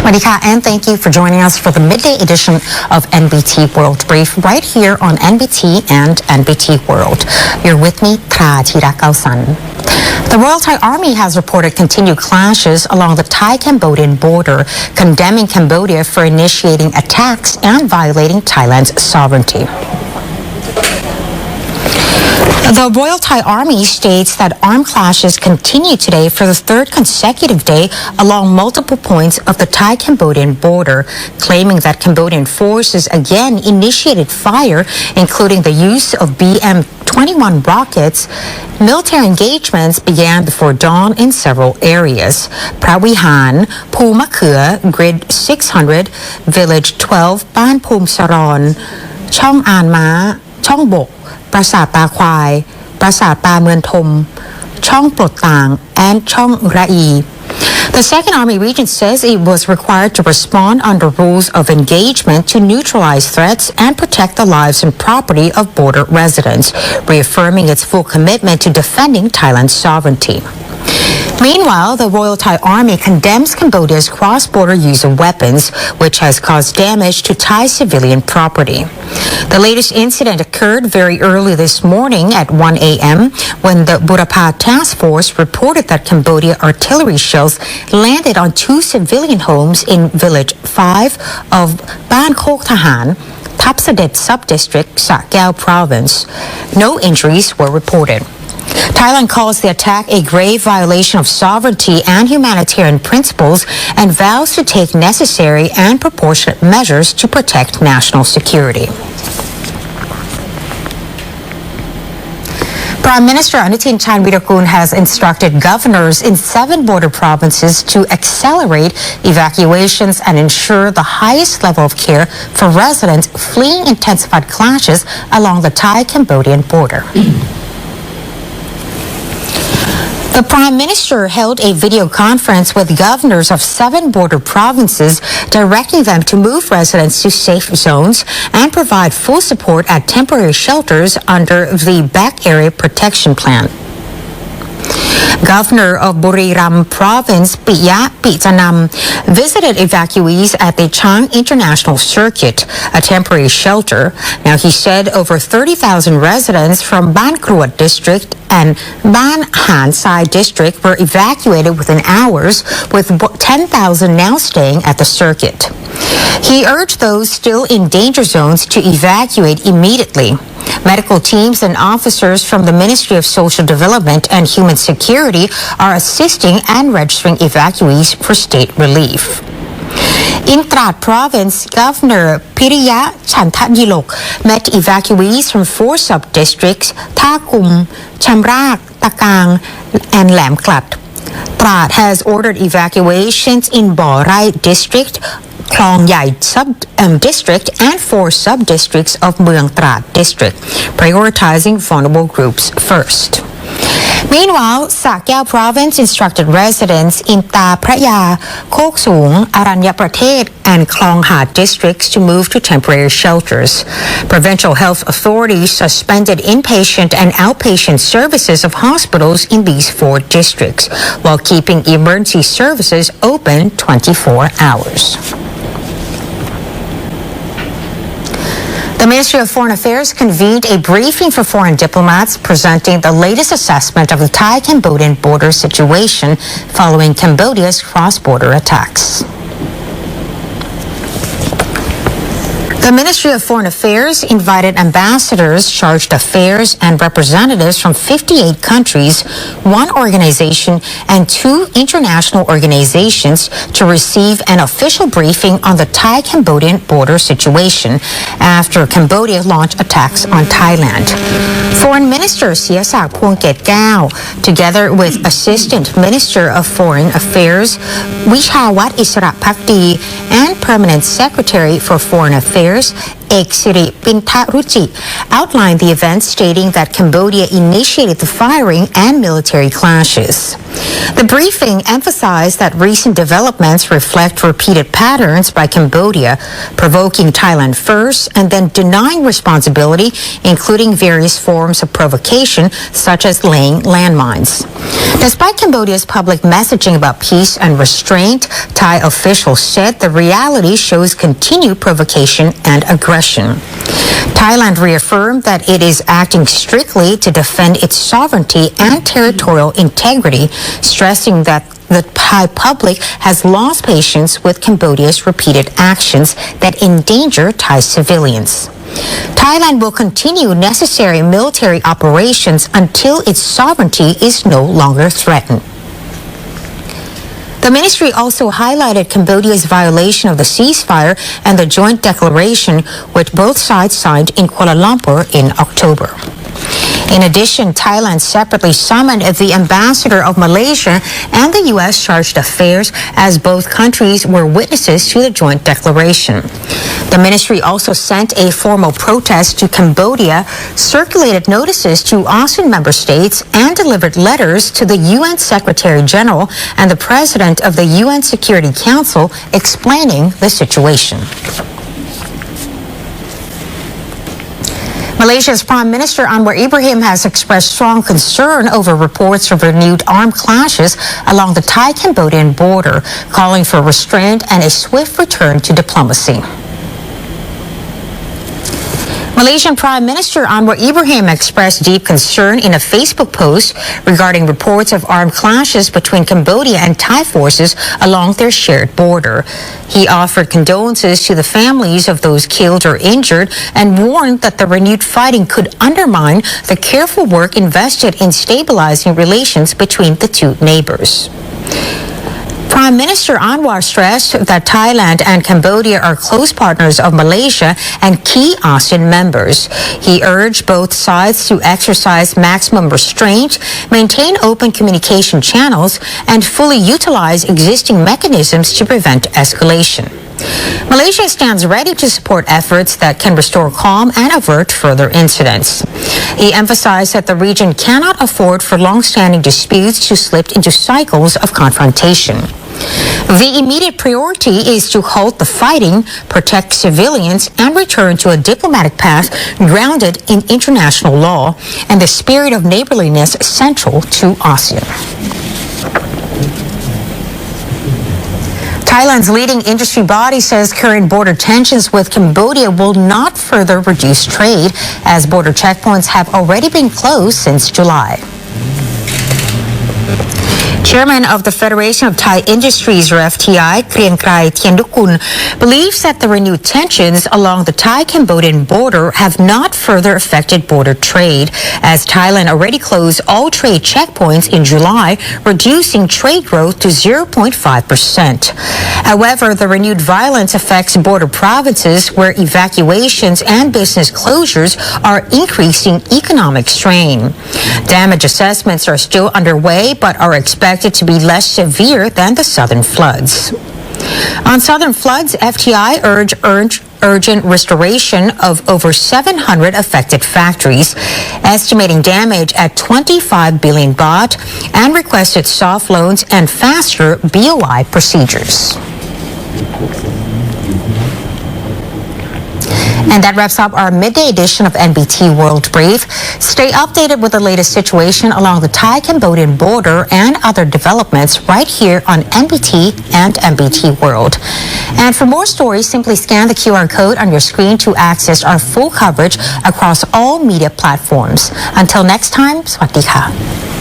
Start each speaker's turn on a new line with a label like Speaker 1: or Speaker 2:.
Speaker 1: Madika, and thank you for joining us for the midday edition of NBT World Brief right here on NBT and NBT World. You're with me, Tra Thirakausan. The Royal Thai Army has reported continued clashes along the Thai-Cambodian border, condemning Cambodia for initiating attacks and violating Thailand's sovereignty. The Royal Thai Army states that armed clashes continue today for the third consecutive day along multiple points of the Thai-Cambodian border, claiming that Cambodian forces again initiated fire, including the use of BM-21 rockets. Military engagements began before dawn in several areas. Prawihan, Pumakhur, Grid 600, Village 12, Ban Pum Saron, Chong An Ma, Chong Bok, ปราสาทตาควายปราสาทตาเมืองทมช่องปลดต่าง and ช่องระอี The 2nd Army Region says it was required to respond under rules of engagement to neutralize threats and protect the lives and property of border residents, reaffirming its full commitment to defending Thailand's sovereignty. Meanwhile, the Royal Thai Army condemns Cambodia's cross-border use of weapons, which has caused damage to Thai civilian property. The latest incident occurred very early this morning at 1 a.m. when the Burapha Task Force reported that Cambodia artillery shells landed on 2 civilian homes in Village 5 of Ban Khok Thahan, Thapsadet Sub-District, Sa Kaeo Province. No injuries were reported. Thailand calls the attack a grave violation of sovereignty and humanitarian principles and vows to take necessary and proportionate measures to protect national security. Prime Minister Anutin Charnvirakul has instructed governors in 7 border provinces to accelerate evacuations and ensure the highest level of care for residents fleeing intensified clashes along the Thai-Cambodian border. The Prime Minister held a video conference with governors of 7 border provinces, directing them to move residents to safe zones and provide full support at temporary shelters under the Back Area Protection Plan. Governor of Buriram Province, Piya Pitanam, visited evacuees at the Chang International Circuit, a temporary shelter. Now, he said over 30,000 residents from Ban Kruat District and Ban Han Sai District were evacuated within hours, with 10,000 now staying at the circuit. He urged those still in danger zones to evacuate immediately. Medical teams and officers from the Ministry of Social Development and Human Security are assisting and registering evacuees for state relief. In Trat Province, Governor Piriya Chantadilok met evacuees from 4 sub-districts, Thakum, Chamrak, Takang, and Lamklat. Trat has ordered evacuations in Borai District, Klong Yai Sub-District, and 4 sub-districts of Mueang Trat District, prioritizing vulnerable groups first. Meanwhile, Sa Kaeo Province instructed residents in Ta Praya, Kok Sung, Aranya Pratet, and Klong Ha districts to move to temporary shelters. Provincial health authorities suspended inpatient and outpatient services of hospitals in these 4 districts, while keeping emergency services open 24 hours. The Ministry of Foreign Affairs convened a briefing for foreign diplomats presenting the latest assessment of the Thai-Cambodian border situation following Cambodia's cross-border attacks. The Ministry of Foreign Affairs invited ambassadors, chargé d'affaires, and representatives from 58 countries, 1 organization, and 2 international organizations to receive an official briefing on the Thai-Cambodian border situation after Cambodia launched attacks on Thailand. Foreign Minister Siyasak Phongket Kao, together with Assistant Minister of Foreign Affairs Wichawat Isra Phakdi and Permanent Secretary for Foreign Affairs Eksiri Pintaruchi outlined the event, stating that Cambodia initiated the firing and military clashes. The briefing emphasized that recent developments reflect repeated patterns by Cambodia, provoking Thailand first and then denying responsibility, including various forms of provocation, such as laying landmines. Despite Cambodia's public messaging about peace and restraint, Thai officials said the reality shows continued provocation and aggression. Thailand reaffirmed that it is acting strictly to defend its sovereignty and territorial integrity, stressing that the Thai public has lost patience with Cambodia's repeated actions that endanger Thai civilians. Thailand will continue necessary military operations until its sovereignty is no longer threatened. The ministry also highlighted Cambodia's violation of the ceasefire and the joint declaration which both sides signed in Kuala Lumpur in October. In addition, Thailand separately summoned the ambassador of Malaysia and the U.S. charged affairs, as both countries were witnesses to the joint declaration. The ministry also sent a formal protest to Cambodia, circulated notices to ASEAN member states, and delivered letters to the UN Secretary General and the President of the UN Security Council explaining the situation. Malaysia's Prime Minister Anwar Ibrahim has expressed strong concern over reports of renewed armed clashes along the Thai-Cambodian border, calling for restraint and a swift return to diplomacy. Malaysian Prime Minister Anwar Ibrahim expressed deep concern in a Facebook post regarding reports of armed clashes between Cambodia and Thai forces along their shared border. He offered condolences to the families of those killed or injured and warned that the renewed fighting could undermine the careful work invested in stabilizing relations between the two neighbors. Prime Minister Anwar stressed that Thailand and Cambodia are close partners of Malaysia and key ASEAN members. He urged both sides to exercise maximum restraint, maintain open communication channels, and fully utilize existing mechanisms to prevent escalation. Malaysia stands ready to support efforts that can restore calm and avert further incidents. He emphasized that the region cannot afford for long-standing disputes to slip into cycles of confrontation. The immediate priority is to halt the fighting, protect civilians, and return to a diplomatic path grounded in international law and the spirit of neighborliness central to ASEAN. Thailand's leading industry body says current border tensions with Cambodia will not further reduce trade, as border checkpoints have already been closed since July. Chairman of the Federation of Thai Industries, or FTI, Kriengkrai Thiendukun, believes that the renewed tensions along the Thai-Cambodian border have not further affected border trade, as Thailand already closed all trade checkpoints in July, reducing trade growth to 0.5%. However, the renewed violence affects border provinces where evacuations and business closures are increasing economic strain. Damage assessments are still underway, but are expected to be less severe than the southern floods. On southern floods, FTI urged urgent restoration of over 700 affected factories, estimating damage at 25 billion baht, and requested soft loans and faster BOI procedures. And that wraps up our midday edition of NBT World Brief. Stay updated with the latest situation along the Thai-Cambodian border and other developments right here on NBT and NBT World. And for more stories, simply scan the QR code on your screen to access our full coverage across all media platforms. Until next time, Sawasdee ka.